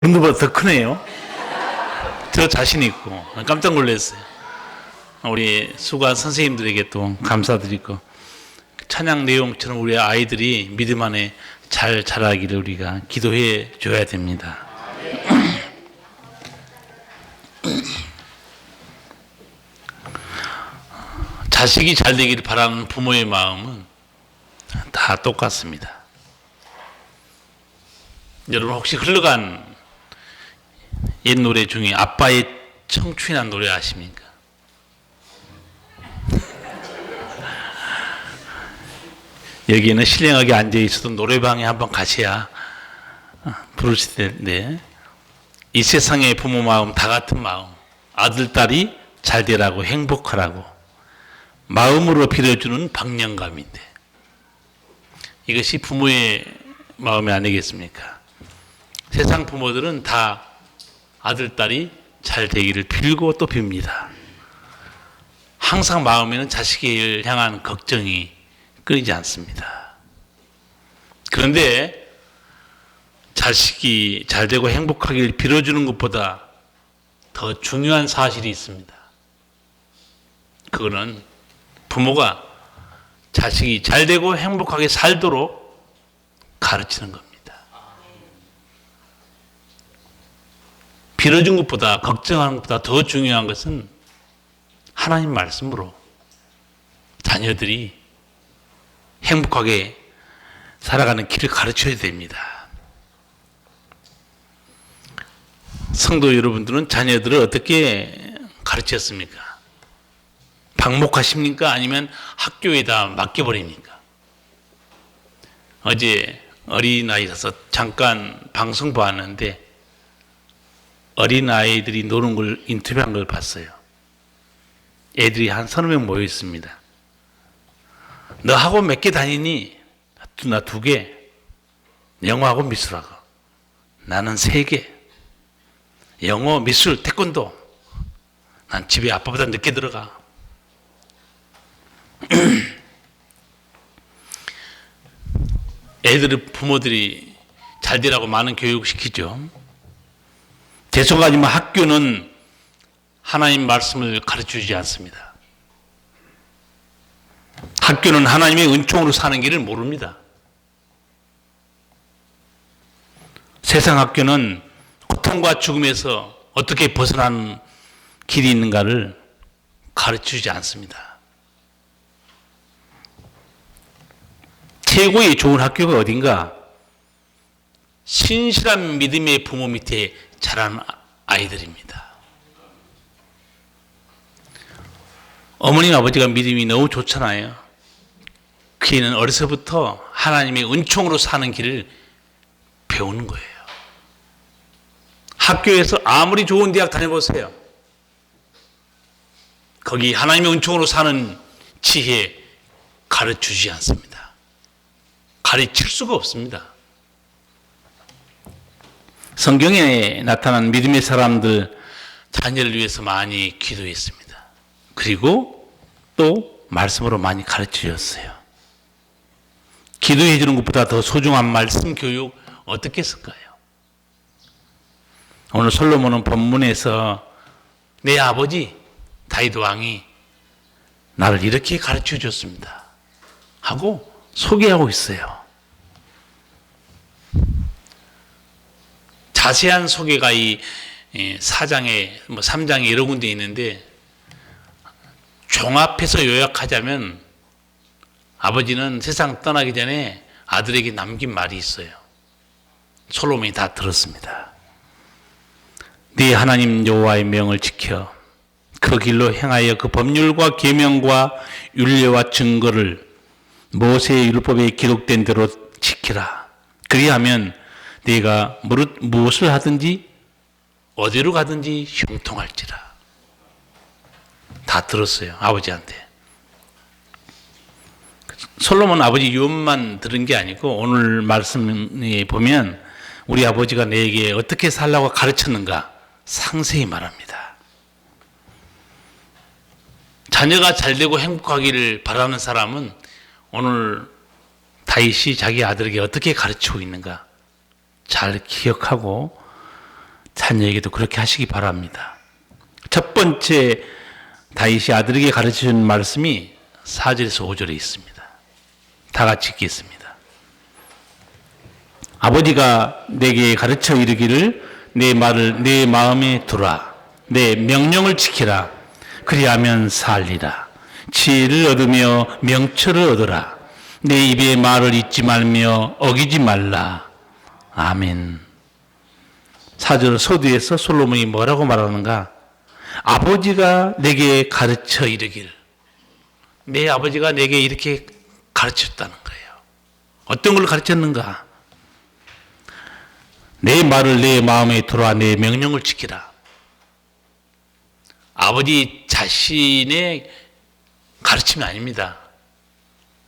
여러분들보다 더 크네요. 저 자신 있고 깜짝 놀랐어요. 우리 수고한 선생님들에게 또 감사드리고, 찬양 내용처럼 우리 아이들이 믿음 안에 잘 자라기를 우리가 기도해 줘야 됩니다. 자식이 잘 되기를 바라는 부모의 마음은 다 똑같습니다. 여러분 혹시 흘러간 옛 노래 중에 아빠의 청춘이라는 노래 아십니까? 여기에는 신령하게 앉아있어도 노래방에 한번 가셔야 부르실 텐데, 이 세상의 부모 마음 다 같은 마음, 아들 딸이 잘 되라고 행복하라고 마음으로 빌어주는 박령감인데, 이것이 부모의 마음이 아니겠습니까? 세상 부모들은 다 아들 딸이 잘 되기를 빌고 또 빕니다. 항상 마음에는 자식을 향한 걱정이 끊이지 않습니다. 그런데 자식이 잘 되고 행복하길 빌어주는 것보다 더 중요한 사실이 있습니다. 그거는 부모가 자식이 잘 되고 행복하게 살도록 가르치는 겁니다. 빌어준 것보다, 걱정하는 것보다 더 중요한 것은 하나님 말씀으로 자녀들이 행복하게 살아가는 길을 가르쳐야 됩니다. 성도 여러분들은 자녀들을 어떻게 가르쳤습니까? 방목하십니까? 아니면 학교에다 맡겨버립니까? 어제 어린아이라서 잠깐 방송 봤는데 어린아이들이 노는 걸 인터뷰한 걸 봤어요. 애들이 한 30명 모여 있습니다. 너 학원 몇 개 다니니? 나 2개. 영어하고 미술하고. 나는 3개. 영어, 미술, 태권도. 난 집에 아빠보다 늦게 들어가. 애들의 부모들이 잘 되라고 많은 교육을 시키죠. 죄송하지만 학교는 하나님 말씀을 가르쳐주지 않습니다. 학교는 하나님의 은총으로 사는 길을 모릅니다. 세상 학교는 고통과 죽음에서 어떻게 벗어나는 길이 있는가를 가르쳐주지 않습니다. 최고의 좋은 학교가 어딘가? 신실한 믿음의 부모 밑에 자란 아이들입니다. 어머니 아버지가 믿음이 너무 좋잖아요. 그 애는 어려서부터 하나님의 은총으로 사는 길을 배우는 거예요. 학교에서 아무리 좋은 대학 다녀보세요. 거기 하나님의 은총으로 사는 지혜 가르쳐주지 않습니다. 가르칠 수가 없습니다. 성경에 나타난 믿음의 사람들 자녀를 위해서 많이 기도했습니다. 그리고 또 말씀으로 많이 가르치셨어요. 기도해 주는 것보다 더 소중한 말씀 교육 어떻게 했을까요? 오늘 솔로몬은 본문에서 내 아버지 다윗 왕이 나를 이렇게 가르쳐 줬습니다 하고 소개하고 있어요. 자세한 소개가 이 4장에 3장에 여러 군데 있는데, 종합해서 요약하자면 아버지는 세상 떠나기 전에 아들에게 남긴 말이 있어요. 솔로몬이 다 들었습니다. 네 하나님 여호와의 명을 지켜 그 길로 행하여 그 법률과 계명과 율례와 증거를 모세의 율법에 기록된 대로 지키라. 그리하면 네가 무엇을 하든지 어디로 가든지 형통할지라. 다 들었어요, 아버지한테. 솔로몬 아버지 유언만 들은 게 아니고 오늘 말씀에 보면 우리 아버지가 내게 어떻게 살라고 가르쳤는가 상세히 말합니다. 자녀가 잘되고 행복하기를 바라는 사람은 오늘 다윗이 자기 아들에게 어떻게 가르치고 있는가 잘 기억하고 자녀에게도 그렇게 하시기 바랍니다. 첫 번째 다윗이 아들에게 가르치는 말씀이 4절에서 5절에 있습니다. 다 같이 읽겠습니다. 아버지가 내게 가르쳐 이르기를 내 말을 내 마음에 두라. 내 명령을 지키라. 그리하면 살리라. 지혜를 얻으며 명철을 얻으라. 내 입의 말을 잊지 말며 어기지 말라. 아멘. 4절 서두에서 솔로몬이 뭐라고 말하는가? 아버지가 내게 가르쳐 이르기를. 내 아버지가 내게 이렇게 가르쳤다는 거예요. 어떤 걸 가르쳤는가? 내 말을 내 마음에 두라. 내 명령을 지키라. 아버지 자신의 가르침이 아닙니다.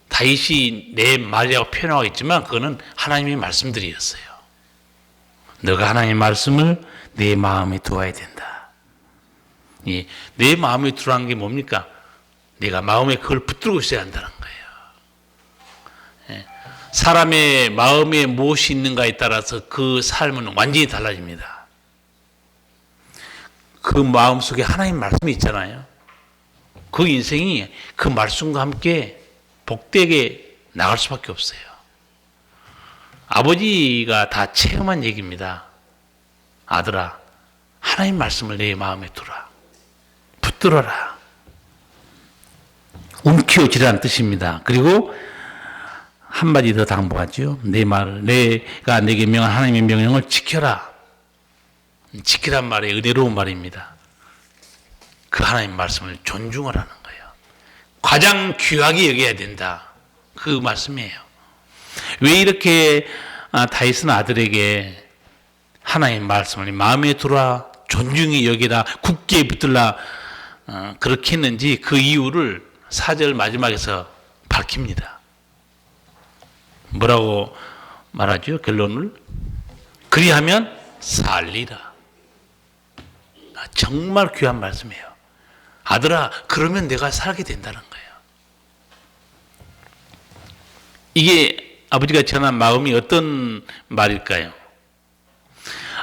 다윗이 내 말이라고 표현하고 있지만 그거는 하나님의 말씀들이었어요. 너가 하나님의 말씀을 내 마음에 두어야 된다. 내 마음에 두라는 게 뭡니까? 내가 마음에 그걸 붙들고 있어야 한다는 거예요. 사람의 마음에 무엇이 있는가에 따라서 그 삶은 완전히 달라집니다. 그 마음 속에 하나님 말씀이 있잖아요. 그 인생이 그 말씀과 함께 복되게 나갈 수밖에 없어요. 아버지가 다 체험한 얘기입니다. 아들아, 하나님 말씀을 내 마음에 두라. 붙들어라. 움켜쥐라는 뜻입니다. 그리고 한마디 더 당부하죠. 내 말을, 내가 내게 명한 하나님의 명령을 지켜라. 지키란 말이 은혜로운 말입니다. 그 하나님 말씀을 존중하라는 거예요. 가장 귀하게 여겨야 된다. 그 말씀이에요. 왜 이렇게 다윗은 아들에게 하나님 말씀을 마음에 두라, 존중히 여기라, 굳게 붙들라 그렇게 했는지 그 이유를 4절 마지막에서 밝힙니다. 뭐라고 말하죠? 결론을 그리하면 살리라. 정말 귀한 말씀이에요. 아들아, 그러면 내가 살게 된다는 거예요. 이게 아버지가 전한 마음이 어떤 말일까요?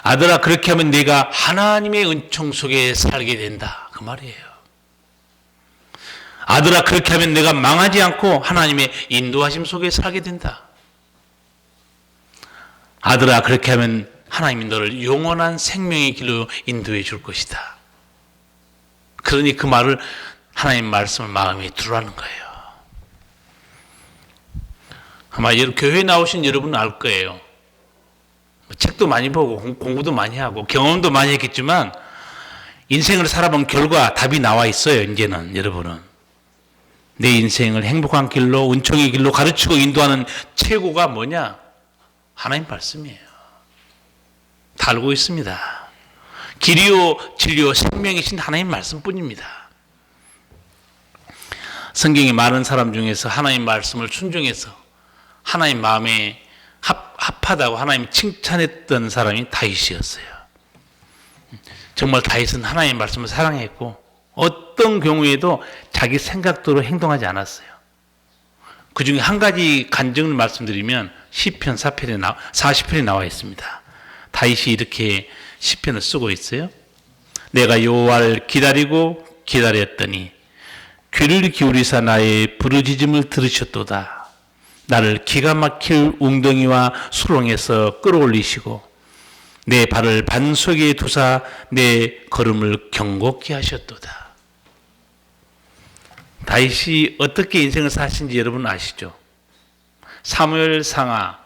아들아, 그렇게 하면 내가 하나님의 은총 속에 살게 된다. 그 말이에요. 아들아, 그렇게 하면 내가 망하지 않고 하나님의 인도하심 속에 살게 된다. 아들아, 그렇게 하면 하나님이 너를 영원한 생명의 길로 인도해 줄 것이다. 그러니 그 말을 하나님 말씀을 마음에 두라는 거예요. 아마 교회에 나오신 여러분은 알 거예요. 책도 많이 보고 공부도 많이 하고 경험도 많이 했겠지만 인생을 살아본 결과 답이 나와 있어요. 이제는 여러분은 내 인생을 행복한 길로 은총의 길로 가르치고 인도하는 최고가 뭐냐? 하나님 말씀이에요. 다 알고 있습니다. 길이요 진리요 생명이신 하나님 말씀뿐입니다. 성경에 많은 사람 중에서 하나님 말씀을 순종해서 하나님 마음에 합하다고 하나님 칭찬했던 사람이 다윗이었어요. 정말 다윗은 하나님 말씀을 사랑했고 어떤 경우에도 자기 생각대로 행동하지 않았어요. 그 중에 한 가지 간증을 말씀드리면 시편 40편에 나와 있습니다. 다윗이 이렇게 시편을 쓰고 있어요. 내가 여호와를 기다리고 기다렸더니 귀를 기울이사 나의 부르짖음을 들으셨도다. 나를 기가 막힐 웅덩이와 수렁에서 끌어올리시고 내 발을 반석에 두사 내 걸음을 경고케 하셨도다. 다윗이 어떻게 인생을 사신지 여러분 아시죠? 사무엘 상하,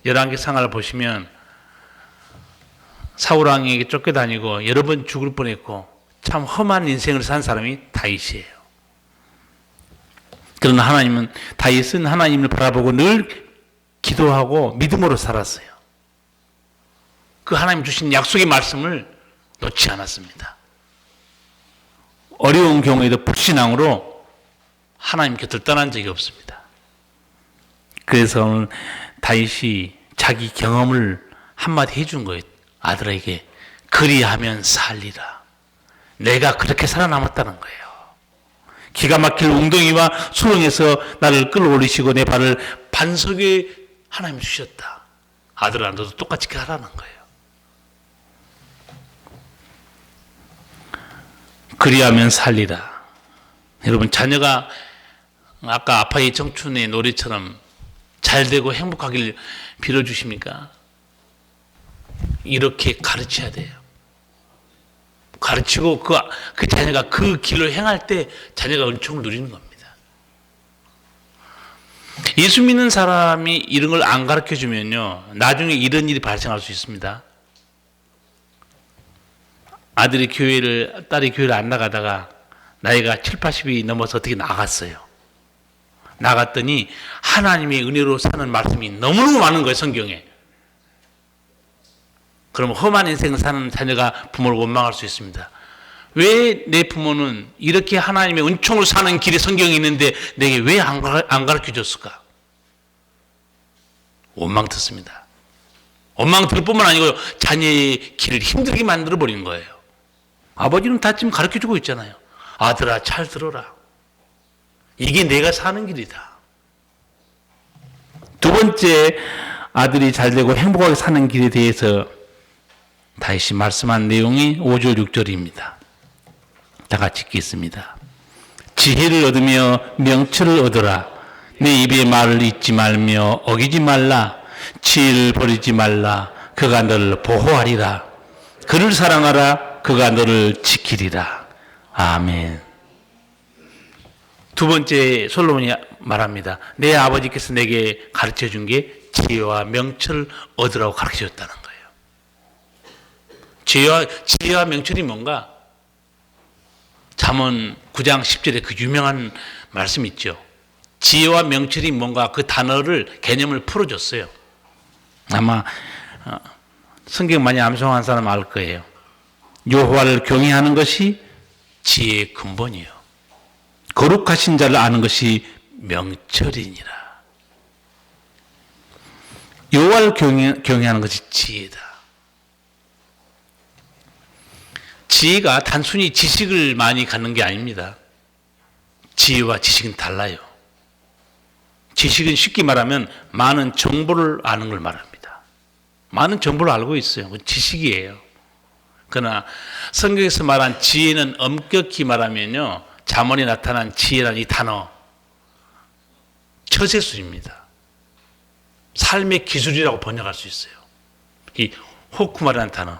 열왕기 상하를 보시면 사울왕에게 쫓겨다니고 여러 번 죽을 뻔했고 참 험한 인생을 산 사람이 다윗이에요. 그러나 다윗은 하나님을 바라보고 늘 기도하고 믿음으로 살았어요. 그 하나님 주신 약속의 말씀을 놓지 않았습니다. 어려운 경우에도 불신앙으로 하나님 곁을 떠난 적이 없습니다. 그래서 오늘 다윗이 자기 경험을 한마디 해준 거예요. 아들에게 그리하면 살리라. 내가 그렇게 살아남았다는 거예요. 기가 막힐 웅덩이와 수렁에서 나를 끌어올리시고 내 발을 반석에 하나님 주셨다. 아들아, 너도 똑같이 하라는 거예요. 그리하면 살리라. 여러분, 자녀가 아까 아파의 청춘의 노래처럼 잘 되고 행복하길 빌어주십니까? 이렇게 가르쳐야 돼요. 가르치고 그 자녀가 그 길로 행할 때 자녀가 은총을 누리는 겁니다. 예수 믿는 사람이 이런 걸 안 가르쳐 주면요, 나중에 이런 일이 발생할 수 있습니다. 딸이 교회를 안 나가다가 나이가 7, 80이 넘어서 어떻게 나갔어요. 나갔더니 하나님의 은혜로 사는 말씀이 너무너무 많은 거예요, 성경에. 그럼 험한 인생을 사는 자녀가 부모를 원망할 수 있습니다. 왜 내 부모는 이렇게 하나님의 은총을 사는 길에 성경이 있는데 내게 왜 안 가르쳐 줬을까? 원망 듣습니다. 원망 들 뿐만 아니고 자녀의 길을 힘들게 만들어 버리는 거예요. 아버지는 다 지금 가르쳐 주고 있잖아요. 아들아, 잘 들어라. 이게 내가 사는 길이다. 두 번째, 아들이 잘 되고 행복하게 사는 길에 대해서 다시 말씀한 내용이 5절 6절입니다. 다 같이 읽겠습니다. 지혜를 얻으며 명철을 얻으라. 내 입의 말을 잊지 말며 어기지 말라. 지혜를 버리지 말라. 그가 너를 보호하리라. 그를 사랑하라. 그가 너를 지키리라. 아멘. 두 번째, 솔로몬이 말합니다. 내 아버지께서 내게 가르쳐 준 게 지혜와 명철을 얻으라고 가르쳐 줬다는 거예요. 지혜와 명철이 뭔가? 잠언 9장 10절에 그 유명한 말씀 있죠. 지혜와 명철이 뭔가, 그 단어를, 개념을 풀어줬어요. 아마 성경 많이 암송한 사람 알 거예요. 여호와를 경외하는 것이 지혜의 근본이요, 거룩하신 자를 아는 것이 명철이니라. 여호와를 경외하는 것이 지혜다. 지혜가 단순히 지식을 많이 갖는 게 아닙니다. 지혜와 지식은 달라요. 지식은 쉽게 말하면 많은 정보를 아는 걸 말합니다. 많은 정보를 알고 있어요. 그건 지식이에요. 그러나 성경에서 말한 지혜는 엄격히 말하면요, 잠언에 나타난 지혜라는 이 단어, 처세술입니다. 삶의 기술이라고 번역할 수 있어요. 이 호쿠마라는 단어.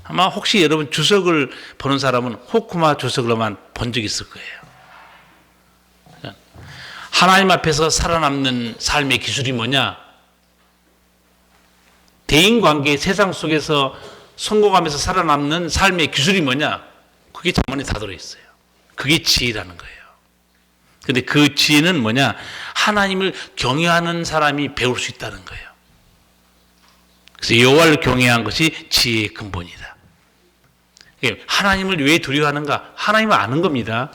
아마 혹시 여러분 주석을 보는 사람은 호쿠마 주석으로만 본 적이 있을 거예요. 하나님 앞에서 살아남는 삶의 기술이 뭐냐? 대인관계, 세상 속에서 성공하면서 살아남는 삶의 기술이 뭐냐? 그게 잠언에 다 들어있어요. 그게 지혜라는 거예요. 근데 그 지혜는 뭐냐? 하나님을 경외하는 사람이 배울 수 있다는 거예요. 그래서 여호와를 경외한 것이 지혜의 근본이다. 하나님을 왜 두려워하는가? 하나님을 아는 겁니다.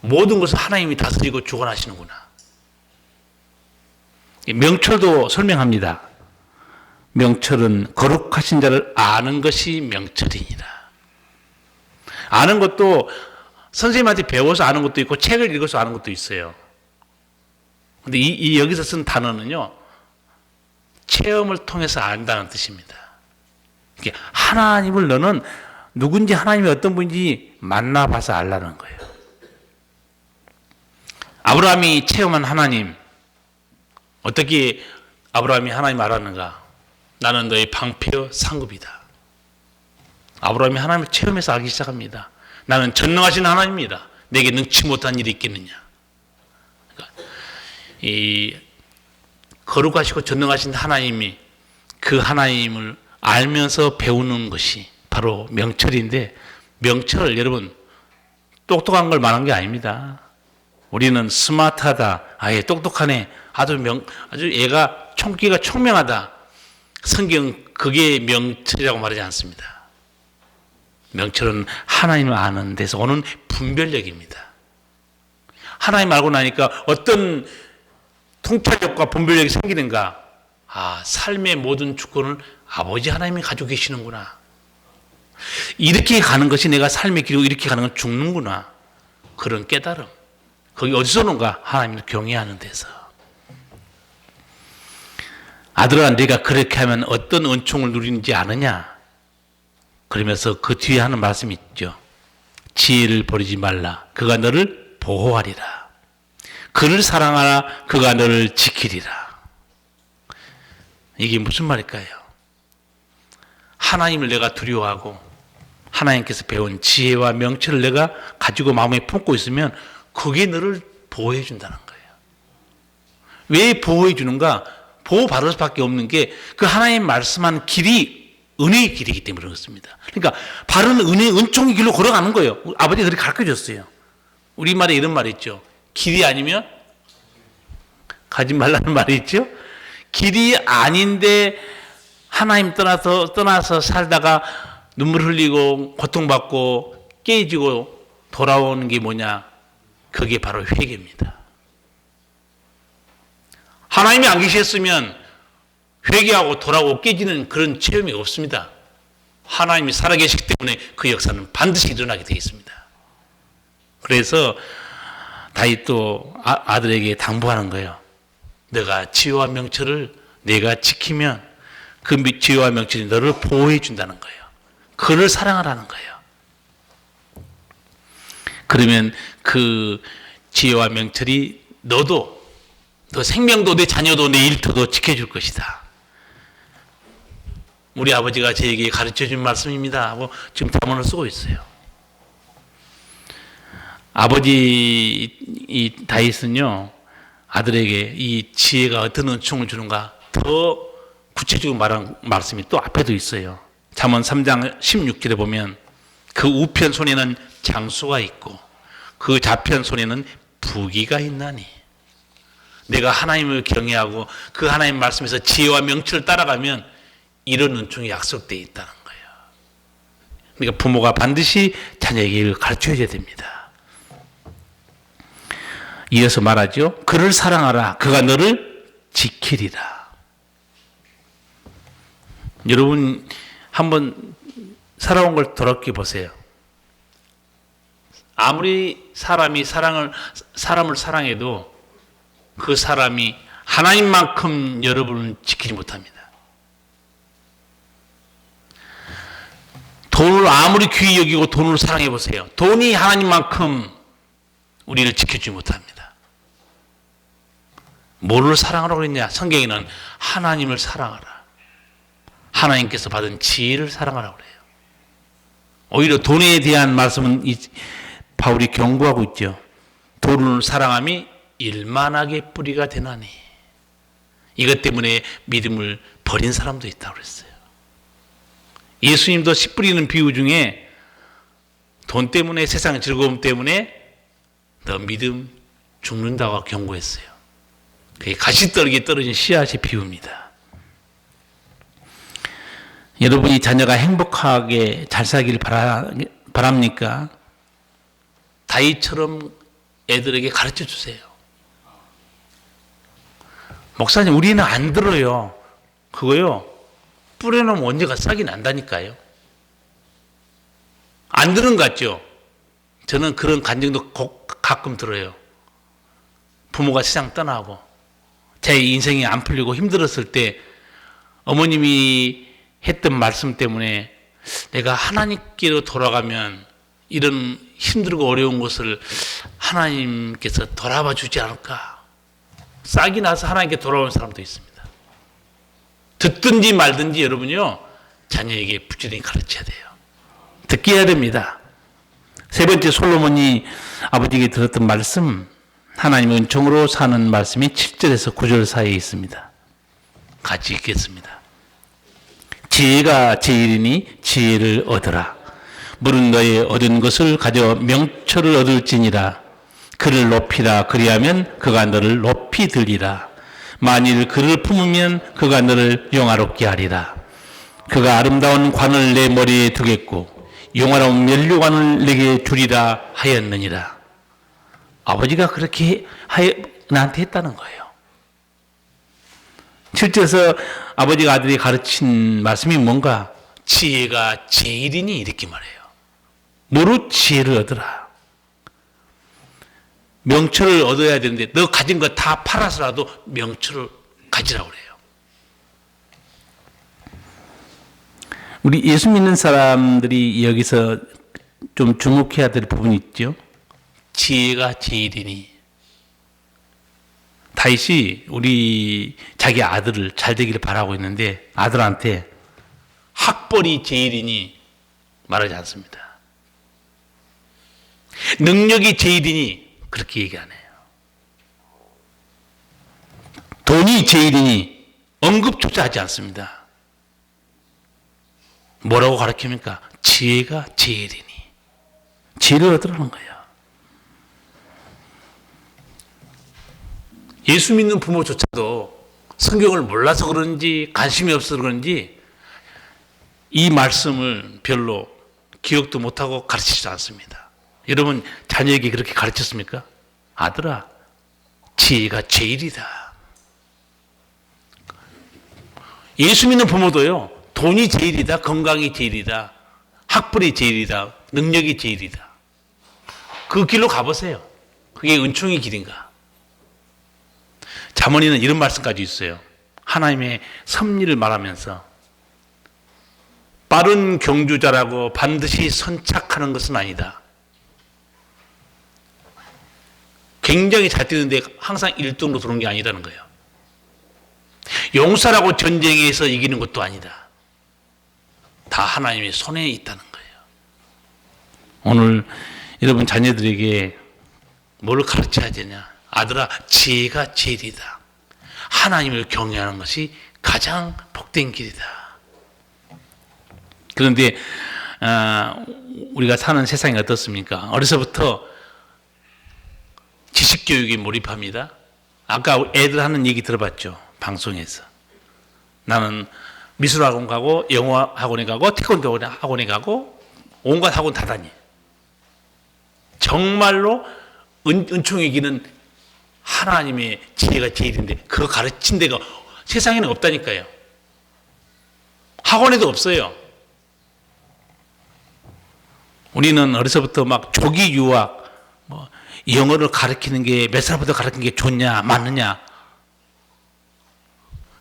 모든 것을 하나님이 다스리고 주관하시는구나. 명철도 설명합니다. 명철은 거룩하신 자를 아는 것이 명철이니라. 아는 것도 선생님한테 배워서 아는 것도 있고 책을 읽어서 아는 것도 있어요. 근데 이 여기서 쓴 단어는요, 체험을 통해서 안다는 뜻입니다. 하나님을 너는 누군지, 하나님이 어떤 분인지 만나봐서 알라는 거예요. 아브라함이 체험한 하나님, 어떻게 아브라함이 하나님 알았는가? 나는 너의 방패여 상급이다. 아브라함이 하나님을 체험해서 알기 시작합니다. 나는 전능하신 하나님입니다. 내게 능치 못한 일이 있겠느냐? 그러니까 이 거룩하시고 전능하신 하나님이, 그 하나님을 알면서 배우는 것이 바로 명철인데, 명철, 여러분 똑똑한 걸 말한 게 아닙니다. 우리는 스마트하다, 아예 똑똑하네, 아주 얘가 총기가 총명하다. 성경 그게 명철이라고 말하지 않습니다. 명철은 하나님을 아는 데서 오는 분별력입니다. 하나님 알고 나니까 어떤 통찰력과 분별력이 생기는가? 삶의 모든 주권을 아버지 하나님이 가지고 계시는구나. 이렇게 가는 것이 내가 삶의 길이고, 이렇게 가는 건 죽는구나. 그런 깨달음. 거기 어디서 오는가? 하나님을 경외하는 데서. 아들아, 네가 그렇게 하면 어떤 은총을 누리는지 아느냐? 그러면서 그 뒤에 하는 말씀이 있죠. 지혜를 버리지 말라. 그가 너를 보호하리라. 그를 사랑하라. 그가 너를 지키리라. 이게 무슨 말일까요? 하나님을 내가 두려워하고 하나님께서 배운 지혜와 명철을 내가 가지고 마음에 품고 있으면 그게 너를 보호해 준다는 거예요. 왜 보호해 주는가? 보호받을 수밖에 없는 게 그 하나님 말씀한 길이 은혜의 길이기 때문에 그렇습니다. 그러니까 바른 은혜, 은총의 길로 걸어가는 거예요. 아버지가 그렇게 가르쳐 줬어요. 우리말에 이런 말이 있죠. 길이 아니면 가지 말라는 말이 있죠. 길이 아닌데 하나님 떠나서 살다가 눈물 흘리고 고통받고 깨지고 돌아오는 게 뭐냐? 그게 바로 회개입니다. 하나님이 안 계셨으면 회개하고 돌아오고 깨지는 그런 체험이 없습니다. 하나님이 살아계시기 때문에 그 역사는 반드시 일어나게 되어 있습니다. 그래서 다윗도 아들에게 당부하는 거예요. 너가 지혜와 명철을 내가 지키면 그 지혜와 명철이 너를 보호해 준다는 거예요. 그를 사랑하라는 거예요. 그러면 그 지혜와 명철이 너도, 너 생명도 내 자녀도 내 일터도 지켜줄 것이다. 우리 아버지가 저에게 가르쳐준 말씀입니다 하고 지금 담원을 쓰고 있어요. 아버지 이 다윗은요, 아들에게 이 지혜가 어떤 은총을 주는가 더 구체적으로 말한 말씀이 또 앞에도 있어요. 잠언 3장 16절에 보면 그 우편 손에는 장수가 있고 그 좌편 손에는 부귀가 있나니. 내가 하나님을 경외하고 그 하나님 말씀에서 지혜와 명철을 따라가면 이런 은총이 약속되어 있다는 거예요. 그러니까 부모가 반드시 자녀에게 이걸 가르쳐야 됩니다. 이어서 말하죠. 그를 사랑하라. 그가 너를 지키리라. 여러분 한번 살아온 걸 돌아보게 보세요. 아무리 사람이 사람을 사랑해도 그 사람이 하나님만큼 여러분을 지키지 못합니다. 돈을 아무리 귀히 여기고 돈을 사랑해 보세요. 돈이 하나님만큼 우리를 지켜주지 못합니다. 뭐를 사랑하라고 그랬냐? 성경에는 하나님을 사랑하라. 하나님께서 받은 지혜를 사랑하라고 그래요. 오히려 돈에 대한 말씀은 바울이 경고하고 있죠. 돈을 사랑함이 일만하게 뿌리가 되나니. 이것 때문에 믿음을 버린 사람도 있다고 그랬어요. 예수님도 씨 뿌리는 비유 중에 돈 때문에, 세상 즐거움 때문에 너 믿음 죽는다고 경고했어요. 그게 가시떨기에 떨어진 씨앗의 비유입니다. 여러분이 자녀가 행복하게 잘 살기를 바랍니까? 다윗처럼 애들에게 가르쳐 주세요. 목사님, 우리는 안 들어요. 그거요, 뿌려놓으면 언제가 싹이 난다니까요. 안 들은 것 같죠? 저는 그런 간증도 가끔 들어요. 부모가 세상 떠나고 제 인생이 안 풀리고 힘들었을 때 어머님이 했던 말씀 때문에 내가 하나님께로 돌아가면 이런 힘들고 어려운 것을 하나님께서 돌아봐 주지 않을까. 싹이 나서 하나님께 돌아오는 사람도 있습니다. 듣든지 말든지 여러분요, 자녀에게 부지런히 가르쳐야 돼요. 듣게 해야 됩니다. 세 번째, 솔로몬이 아버지에게 들었던 말씀, 하나님의 은총으로 사는 말씀이 7절에서 9절 사이에 있습니다. 같이 읽겠습니다. 지혜가 제일이니 지혜를 얻으라. 물은 너의 얻은 것을 가져 명철을 얻을지니라. 그를 높이라. 그리하면 그가 너를 높이 들리라. 만일 그를 품으면 그가 너를 영화롭게 하리라. 그가 아름다운 관을 내 머리에 두겠고 영화로운 면류관을 내게 주리라 하였느니라. 아버지가 그렇게 나한테 했다는 거예요. 7절에서 아버지가 아들이 가르친 말씀이 뭔가? 지혜가 제일이니 이렇게 말해요. 너로 지혜를 얻으라. 명철을 얻어야 되는데 너 가진 거 다 팔아서라도 명철을 가지라고 그래요. 우리 예수 믿는 사람들이 여기서 좀 주목해야 될 부분이 있죠. 지혜가 제일이니. 다윗이 우리 자기 아들을 잘 되기를 바라고 있는데 아들한테 학벌이 제일이니 말하지 않습니다. 능력이 제일이니 그렇게 얘기 안 해요. 돈이 제일이니 언급조차 하지 않습니다. 뭐라고 가르칩니까? 지혜가 제일이니. 지혜를 얻으라는 거예요. 예수 믿는 부모조차도 성경을 몰라서 그런지 관심이 없어서 그런지 이 말씀을 별로 기억도 못하고 가르치지 않습니다. 여러분 자녀에게 그렇게 가르쳤습니까? 아들아, 지혜가 제일이다. 예수 믿는 부모도요, 돈이 제일이다, 건강이 제일이다, 학벌이 제일이다, 능력이 제일이다. 그 길로 가보세요. 그게 은총의 길인가? 잠언에는 이런 말씀까지 있어요. 하나님의 섭리를 말하면서 빠른 경주자라고 반드시 선착하는 것은 아니다. 굉장히 잘 뛰는데 항상 1등으로 들어오는 게 아니라는 거예요. 용사라고 전쟁에서 이기는 것도 아니다. 다 하나님의 손에 있다는 거예요. 오늘 여러분 자녀들에게 뭘 가르쳐야 되냐? 아들아, 지혜가 제일이다. 하나님을 경외하는 것이 가장 복된 길이다. 그런데 우리가 사는 세상이 어떻습니까? 어려서부터 지식교육에 몰입합니다. 아까 애들 하는 얘기 들어봤죠? 방송에서. 나는 미술학원 가고 영어학원에 가고 태권도 학원에 가고 온갖 학원 다 다니. 정말로 은총의 길은 하나님의 지혜가 제일인데 그거 가르친 데가 세상에는 없다니까요. 학원에도 없어요. 우리는 어려서부터 막 조기 유학, 뭐 영어를 가르치는 게 몇 살부터 가르치는 게 좋냐, 맞느냐.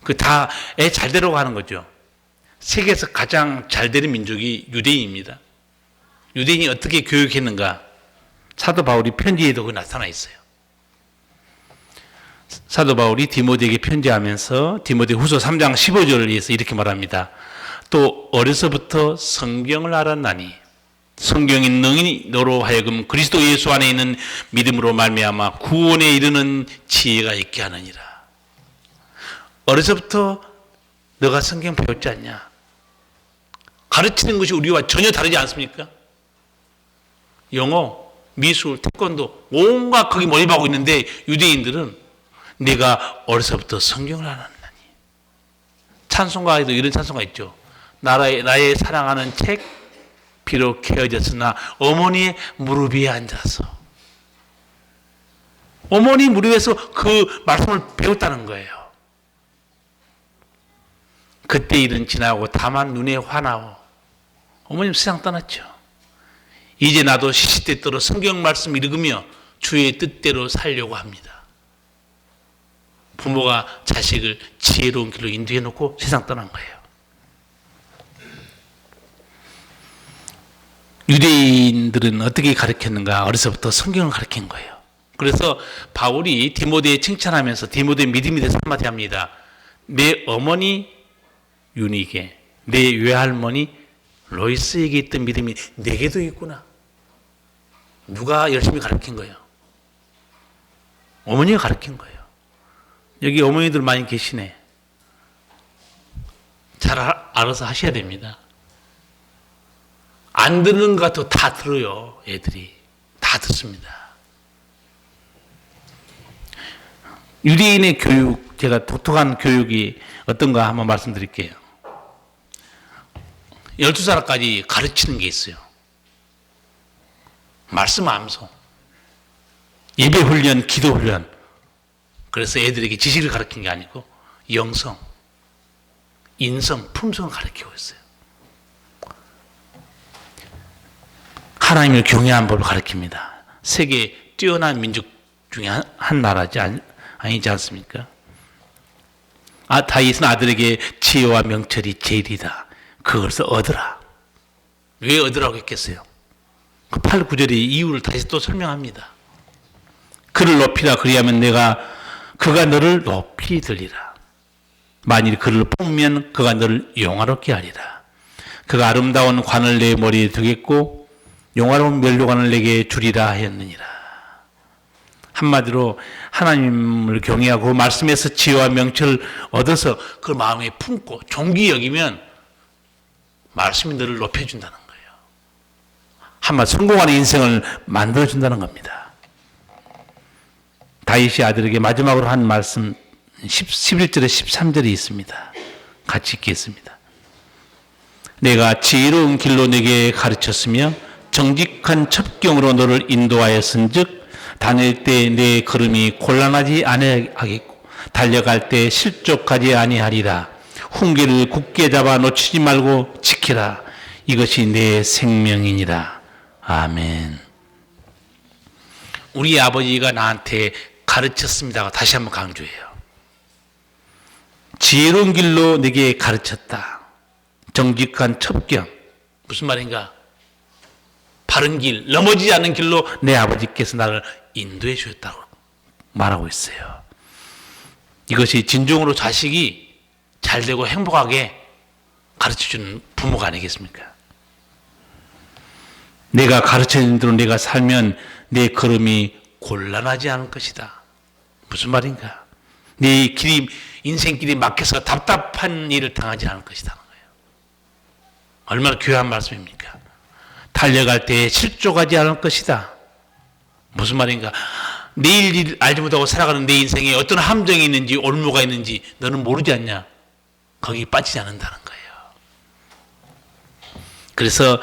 그 다 애 잘 되라고 하는 거죠. 세계에서 가장 잘 되는 민족이 유대인입니다. 유대인이 어떻게 교육했는가? 사도 바울이 편지에도 그 나타나 있어요. 사도 바울이 디모데에게 편지하면서 디모데 후서 3장 15절을 위해서 이렇게 말합니다. 또 어려서부터 성경을 알았나니 성경이 능히 너로 하여금 그리스도 예수 안에 있는 믿음으로 말미암아 구원에 이르는 지혜가 있게 하느니라. 어려서부터 너가 성경 배웠지 않냐? 가르치는 것이 우리와 전혀 다르지 않습니까? 영어, 미술, 태권도 온갖 거기 몰입하고 있는데 유대인들은 내가 어려서부터 성경을 알았나니. 찬송가에도 이런 찬송가 있죠. 나의 사랑하는 책 비록 헤어졌으나 어머니의 무릎 위에 앉아서. 어머니 무릎에서 그 말씀을 배웠다는 거예요. 그때 일은 지나고 다만 눈에 화나고 어머님 세상 떠났죠. 이제 나도 시시때때로 성경 말씀 읽으며 주의 뜻대로 살려고 합니다. 부모가 자식을 지혜로운 길로 인도해 놓고 세상 떠난 거예요. 유대인들은 어떻게 가르쳤는가? 어려서부터 성경을 가르친 거예요. 그래서 바울이 디모데에 칭찬하면서 디모데 믿음이 돼서 한마디 합니다. 내 어머니 유니게, 내 외할머니 로이스에게 있던 믿음이 내게도 있구나. 누가 열심히 가르친 거예요? 어머니가 가르친 거예요. 여기 어머니들 많이 계시네. 잘 알아서 하셔야 됩니다. 안 듣는 것 같아도 다 들어요. 애들이 다 듣습니다. 유대인의 교육, 제가 독특한 교육이 어떤가 한번 말씀드릴게요. 12살까지 가르치는 게 있어요. 말씀 암송, 예배 훈련, 기도 훈련. 그래서 애들에게 지식을 가르친 게 아니고 영성, 인성, 품성을 가르치고 있어요. 하나님을 경외하는 법을 가르칩니다. 세계 뛰어난 민족 중에 한 나라지 아니지 않습니까? 다윗은 아들에게 지혜와 명철이 제일이다. 그것을 얻으라. 왜 얻으라고 했겠어요? 그 8, 9절의 이유를 다시 또 설명합니다. 그를 높이라 그리하면 그가 너를 높이 들리라. 만일 그를 뽑으면 그가 너를 영화롭게 하리라. 그가 아름다운 관을 내 머리에 두겠고 영화로운 면류관을 내게 주리라 하였느니라. 한마디로 하나님을 경외하고 말씀에서 지혜와 명철을 얻어서 그 마음에 품고 존귀 여기면 말씀이 너를 높여준다는 거예요. 한마디 성공하는 인생을 만들어준다는 겁니다. 다윗이 아들에게 마지막으로 한 말씀 11절에 13절에 있습니다. 같이 읽겠습니다. 내가 지혜로운 길로 내게 가르쳤으며 정직한 첩경으로 너를 인도하였은즉 다닐 때 내 걸음이 곤란하지 아니하겠고 달려갈 때 실족하지 아니하리라. 훈계를 굳게 잡아 놓치지 말고 지키라. 이것이 내 생명이니라. 아멘. 우리 아버지가 나한테 가르쳤습니다. 다시 한번 강조해요. 지혜로운 길로 내게 가르쳤다. 정직한 첩경. 무슨 말인가? 바른 길, 넘어지지 않는 길로 내 아버지께서 나를 인도해 주셨다고 말하고 있어요. 이것이 진정으로 자식이 잘되고 행복하게 가르쳐주는 부모가 아니겠습니까? 내가 가르쳐준 대로 내가 살면 내 걸음이 곤란하지 않을 것이다. 무슨 말인가? 내 길이, 인생길이 막혀서 답답한 일을 당하지 않을 것이다. 얼마나 귀한 말씀입니까? 달려갈 때 실족하지 않을 것이다. 무슨 말인가? 내일 일 알지 못하고 살아가는 내 인생에 어떤 함정이 있는지 올무가 있는지 너는 모르지 않냐? 거기 빠지지 않는다는 거예요. 그래서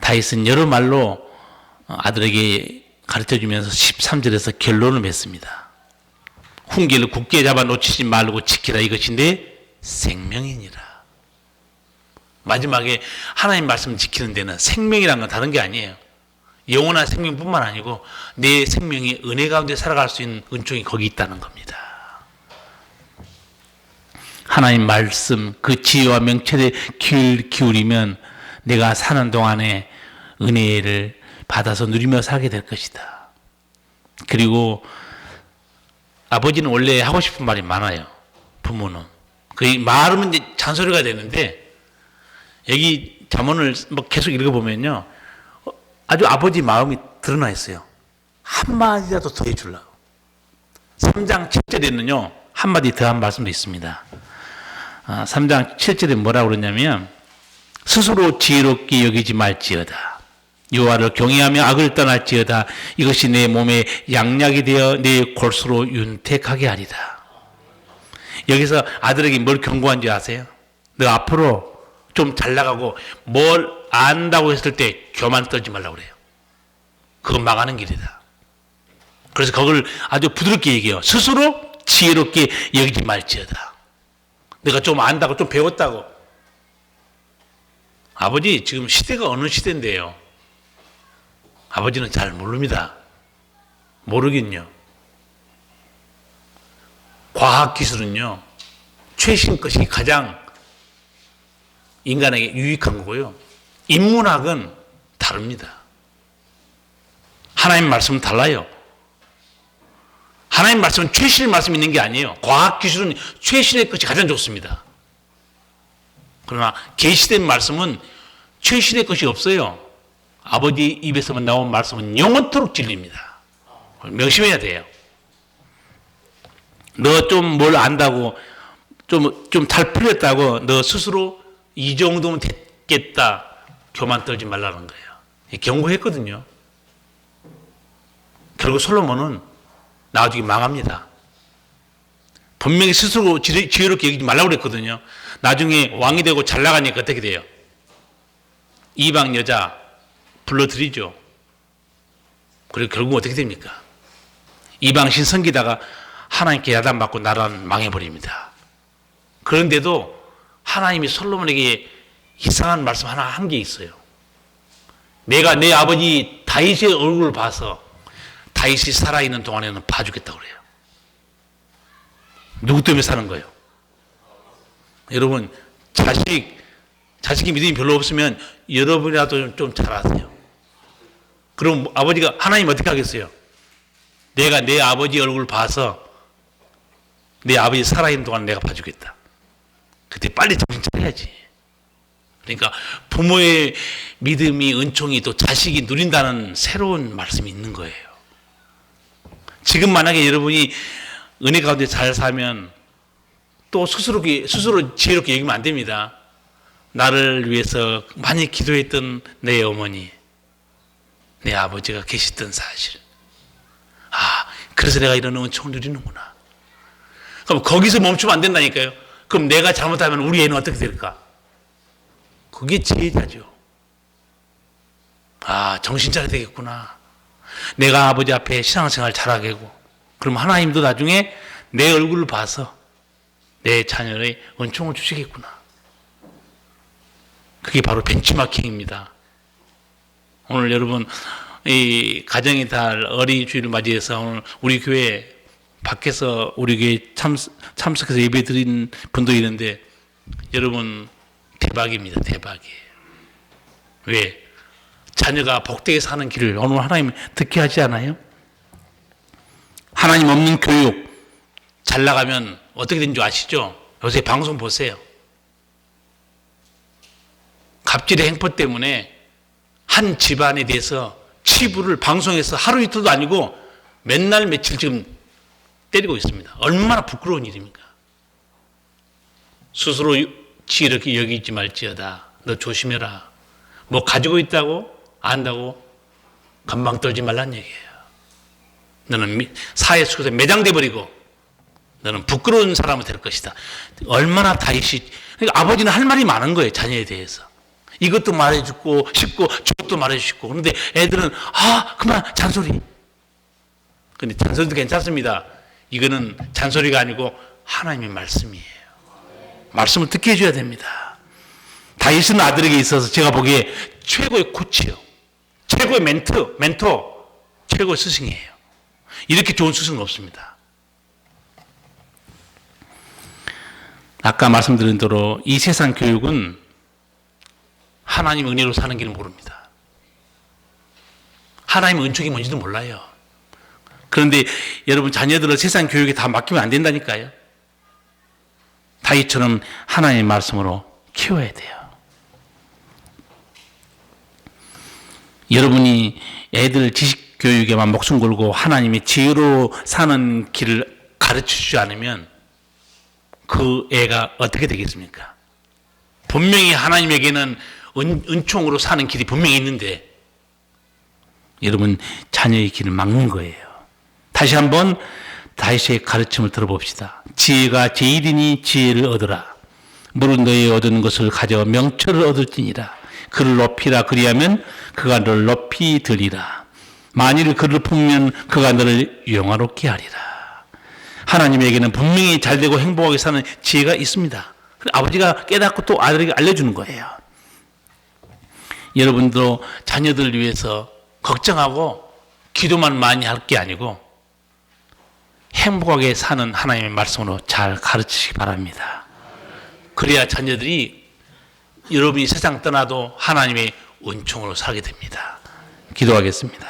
다윗은 여러 말로 아들에게 가르쳐주면서 13절에서 결론을 맺습니다. 훈계를 굳게 잡아 놓치지 말고 지키라. 이것이 내 생명이니라. 마지막에 하나님 말씀 지키는 데는 생명이라는 건 다른 게 아니에요. 영원한 생명뿐만 아니고 내 생명이 은혜 가운데 살아갈 수 있는 은총이 거기 있다는 겁니다. 하나님 말씀 그 지혜와 명철에 귀를 기울이면 내가 사는 동안에 은혜를 받아서 누리며 살게 될 것이다. 그리고 아버지는 원래 하고 싶은 말이 많아요. 부모는. 그 말하면 이제 잔소리가 되는데 여기 잠언을 계속 읽어보면요. 아주 아버지 마음이 드러나 있어요. 한마디라도 더 해주려고. 3장 7절에는요. 한마디 더 한 말씀도 있습니다. 3장 7절에 뭐라고 그러냐면 스스로 지혜롭게 여기지 말지어다. 여호와를 경외하며 악을 떠날지어다. 이것이 내 몸에 양약이 되어 내 골수로 윤택하게 하리라. 여기서 아들에게 뭘 경고한지 아세요? 너 앞으로 좀 잘 나가고 뭘 안다고 했을 때 교만 떨지 말라고 그래요. 그건 망하는 길이다. 그래서 그걸 아주 부드럽게 얘기해요. 스스로 지혜롭게 여기지 말지어다. 내가 좀 안다고 좀 배웠다고. 아버지 지금 시대가 어느 시대인데요. 아버지는 잘 모릅니다. 모르긴요. 과학기술은요. 최신 것이 가장 인간에게 유익한 거고요. 인문학은 다릅니다. 하나님 말씀은 달라요. 하나님 말씀은 최신의 말씀이 있는 게 아니에요. 과학기술은 최신의 것이 가장 좋습니다. 그러나 계시된 말씀은 최신의 것이 없어요. 아버지 입에서만 나온 말씀은 영원토록 진리입니다. 명심해야 돼요. 너 좀 뭘 안다고 좀 잘 풀렸다고 너 스스로 이 정도면 됐겠다 교만 떨지 말라는 거예요. 경고했거든요. 결국 솔로몬은 나중에 망합니다. 분명히 스스로 지혜롭게 여기지 말라고 그랬거든요. 나중에 왕이 되고 잘 나가니까 어떻게 돼요? 이방 여자 불러들이죠. 그리고 결국 어떻게 됩니까? 이방신 섬기다가 하나님께 야단받고 나라는 망해버립니다. 그런데도 하나님이 솔로몬에게 이상한 말씀 하나 한 게 있어요. 내가 내 아버지 다윗의 얼굴을 봐서 다윗이 살아있는 동안에는 봐주겠다고 그래요. 누구 때문에 사는 거예요? 여러분 자식이 믿음이 별로 없으면 여러분이라도 좀 잘하세요. 그럼 아버지가 하나님 어떻게 하겠어요? 내가 내 아버지 얼굴을 봐서 내 아버지 살아있는 동안 내가 봐주겠다. 그때 빨리 정신 차려야지. 그러니까 부모의 믿음이 은총이 또 자식이 누린다는 새로운 말씀이 있는 거예요. 지금 만약에 여러분이 은혜 가운데 잘 살면 또 스스로 지혜롭게 여기면 안 됩니다. 나를 위해서 많이 기도했던 내 어머니, 내 아버지가 계셨던 사실. 그래서 내가 이런 은총을 누리는구나. 그럼 거기서 멈추면 안 된다니까요. 그럼 내가 잘못하면 우리 애는 어떻게 될까? 그게 지혜자죠. 정신 차려야 되겠구나. 내가 아버지 앞에 신앙생활 잘하게 하고, 그럼 하나님도 나중에 내 얼굴을 봐서 내 자녀의 은총을 주시겠구나. 그게 바로 벤치마킹입니다. 오늘 여러분 이 가정의 달 어린이주일을 맞이해서 오늘 우리 교회 밖에서 우리 교회 참석해서 예배 드린 분도 있는데 여러분 대박입니다. 대박이에요. 왜? 자녀가 복되게 사는 길을 오늘 하나님 듣게 하지 않아요? 하나님 없는 교육 잘 나가면 어떻게 되는 줄 아시죠? 요새 방송 보세요. 갑질의 행포 때문에 한 집안에 대해서 치부를 방송에서 하루 이틀도 아니고 맨날 며칠 지금 때리고 있습니다. 얼마나 부끄러운 일입니까? 스스로 지혜롭게 여기지 말지어다. 너 조심해라. 뭐 가지고 있다고 안다고 건방 떨지 말란 얘기예요. 너는 사회 속에서 매장돼 버리고 너는 부끄러운 사람이 될 것이다. 얼마나 다윗이, 그러니까 아버지는 할 말이 많은 거예요. 자녀에 대해서. 이것도 말해주고 싶고 저것도 말해주고. 그런데 애들은 그만 잔소리. 근데 잔소리도 괜찮습니다. 이거는 잔소리가 아니고 하나님의 말씀이에요. 말씀을 듣게 해줘야 됩니다. 다윗은 아들에게 있어서 제가 보기에 최고의 코치요. 최고의 멘토, 최고의 스승이에요. 이렇게 좋은 스승은 없습니다. 아까 말씀드린 대로 이 세상 교육은 하나님 은혜로 사는 길을 모릅니다. 하나님 은총이 뭔지도 몰라요. 그런데 여러분 자녀들을 세상 교육에 다 맡기면 안 된다니까요. 다윗처럼 하나님의 말씀으로 키워야 돼요. 여러분이 애들 지식 교육에만 목숨 걸고 하나님의 지혜로 사는 길을 가르치지 않으면 그 애가 어떻게 되겠습니까? 분명히 하나님에게는 은총으로 사는 길이 분명히 있는데 여러분 자녀의 길을 막는 거예요. 다시 한번 다윗의 가르침을 들어봅시다. 지혜가 제일이니 지혜를 얻으라. 물은 너희 얻은 것을 가져 명철을 얻을지니라. 그를 높이라. 그리하면 그가 너를 높이 들리라. 만일 그를 품으면 그가 너를 영화롭게 하리라. 하나님에게는 분명히 잘되고 행복하게 사는 지혜가 있습니다. 아버지가 깨닫고 또 아들에게 알려주는 거예요. 여러분도 자녀들을 위해서 걱정하고 기도만 많이 할 게 아니고 행복하게 사는 하나님의 말씀으로 잘 가르치시기 바랍니다. 그래야 자녀들이 여러분이 세상 떠나도 하나님의 은총으로 살게 됩니다. 기도하겠습니다.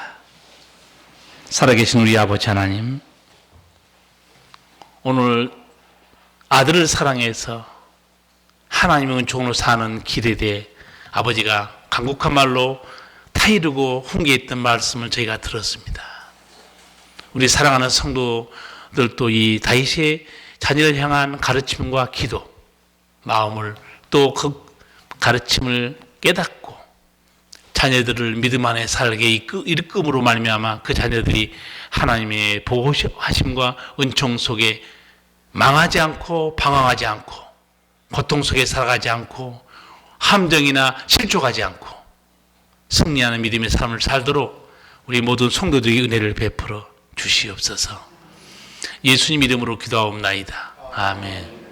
살아계신 우리 아버지 하나님, 오늘 아들을 사랑해서 하나님의 은총으로 사는 길에 대해 아버지가 간곡한 말로 타이르고 훈계했던 말씀을 저희가 들었습니다. 우리 사랑하는 성도들도 이 다윗의 자녀를 향한 가르침과 기도, 마음을 또 그 가르침을 깨닫고 자녀들을 믿음 안에 살게 이끌음으로 말미암아 그 자녀들이 하나님의 보호하심과 은총 속에 망하지 않고 방황하지 않고 고통 속에 살아가지 않고 함정이나 실족하지 않고 승리하는 믿음의 삶을 살도록 우리 모든 성도들에게 은혜를 베풀어 주시옵소서. 예수님 이름으로 기도하옵나이다. 아멘.